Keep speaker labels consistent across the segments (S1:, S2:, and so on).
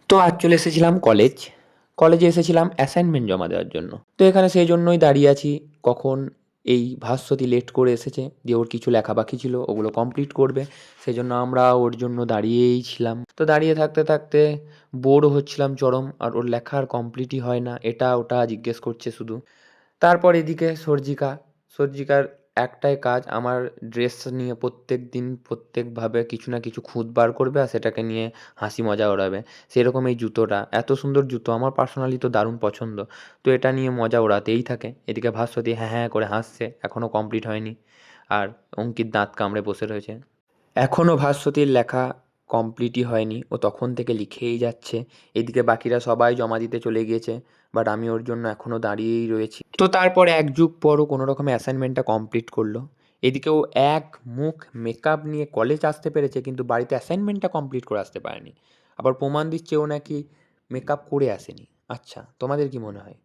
S1: তো আজ চলে এসেছিলাম কলেজে এসেছিলাম অ্যাসাইনমেন্ট জমা দেওয়ার জন্য। তো এখানে সেই জন্যই দাঁড়িয়ে আছি কখন এই ভাস্বতী লেট করে এসেছে, দিয়ে ওর কিছু লেখা বাকি ছিল ওগুলো কমপ্লিট করবে। সেজন্য আমরা ওর জন্য দাঁড়িয়েই ছিলাম। তো দাঁড়িয়ে থাকতে, থাকতে বোরও হচ্ছিলাম চরম, আর ওর লেখা আর কমপ্লিটই হয় না। এটা ওটা জিজ্ঞেস করছে শুধু। তারপর এদিকে সর্জিকার একটাই কাজ, আমার ড্রেস নিয়ে প্রত্যেকদিন প্রত্যেকভাবে কিছু না কিছু খুঁত বার করবে আর সেটাকে নিয়ে হাসি মজা ওড়াবে। সেরকম এই জুতোটা, এত সুন্দর জুতো, আমার পার্সোনালি তো দারুণ পছন্দ। তো এটা নিয়ে মজা ওড়াতেই থাকে। এদিকে ভাস্বতী হ্যাঁ, হ্যাঁ করে হাসছে, এখনও কমপ্লিট হয়নি। আর অঙ্কিত দাঁত কামড়ে বসে রয়েছে। এখনও ভাস্বতীর লেখা কমপ্লিটই হয়নি, ও তখন থেকে লিখেই যাচ্ছে। এদিকে বাকিরা সবাই জমা দিতে চলে গিয়েছে, বাট আমি ওর জন্য এখনও দাঁড়িয়েই রয়েছি। তো তারপর এক যুগ পর ও কোনো রকমে অ্যাসাইনমেন্টটা কমপ্লিট করলো। এদিকে ও এক মুখ মেকআপ নিয়ে কলেজ আসতে পেরেছে, কিন্তু বাড়িতে অ্যাসাইনমেন্টটা কমপ্লিট করে আসতে পারেনি। আবার প্রমাণ দিচ্ছে ও নাকি মেকআপ করে আসেনি। আচ্ছা, তোমাদের কি মনে হয়?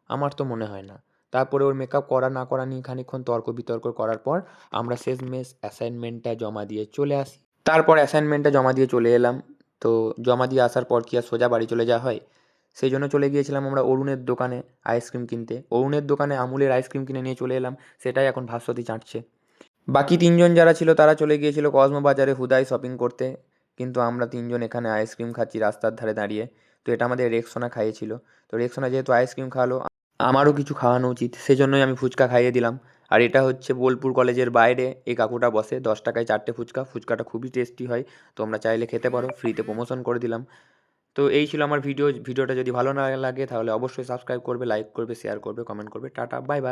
S1: আমার তো মনে হয় না। তারপরে ওর মেকআপ করা না করা নিয়ে খানিকক্ষণ তর্ক বিতর্ক করার পর আমরা শেষমেশ অ্যাসাইনমেন্টটা জমা দিয়ে চলে আসি। তারপর অ্যাসাইনমেন্টটা জমা দিয়ে চলে এলাম। তো জমা দিয়ে আসার পর কি আর সোজা বাড়ি চলে যাওয়া হয়? সেই জন্য চলে গিয়েছিলাম আমরা অরুণের দোকানে আইসক্রিম কিনতে। অরুণের দোকানে আমুলের আইসক্রিম কিনে নিয়ে চলে এলাম। সেটাই এখন ভাস্বতী চাটছে। বাকি ৩ জন যারা ছিল তারা চলে গিয়েছিল কসমো বাজারে হুদাই শপিং করতে। কিন্তু আমরা ৩ জন এখানে আইসক্রিম খাচ্ছি রাস্তার ধারে দাঁড়িয়ে। তো এটা আমাদের রেক্সোনা খাইয়েছিল। তো রেক্সোনা যেহেতু আইসক্রিম খাওয়ালো, আমারও কিছু খাওয়ানো উচিত। সেজন্যই আমি ফুচকা খাইয়ে দিলাম। আর এটা হচ্ছে বোলপুর কলেজের বাইরে এই কাকুটা বসে। ১০ টাকায় ৪ টে ফুচকা। ফুচকাটা খুবই টেস্টি হয়। তোমরা চাইলে খেতে পারো। ফ্রিতে প্রমোশন করে দিলাম। তো এই ছিল আমার ভিডিও। ভিডিওটা যদি ভালো না লাগে তাহলে অবশ্যই সাবস্ক্রাইব করবে, লাইক করবে, শেয়ার করবে, কমেন্ট করবে। Tata, bye bye.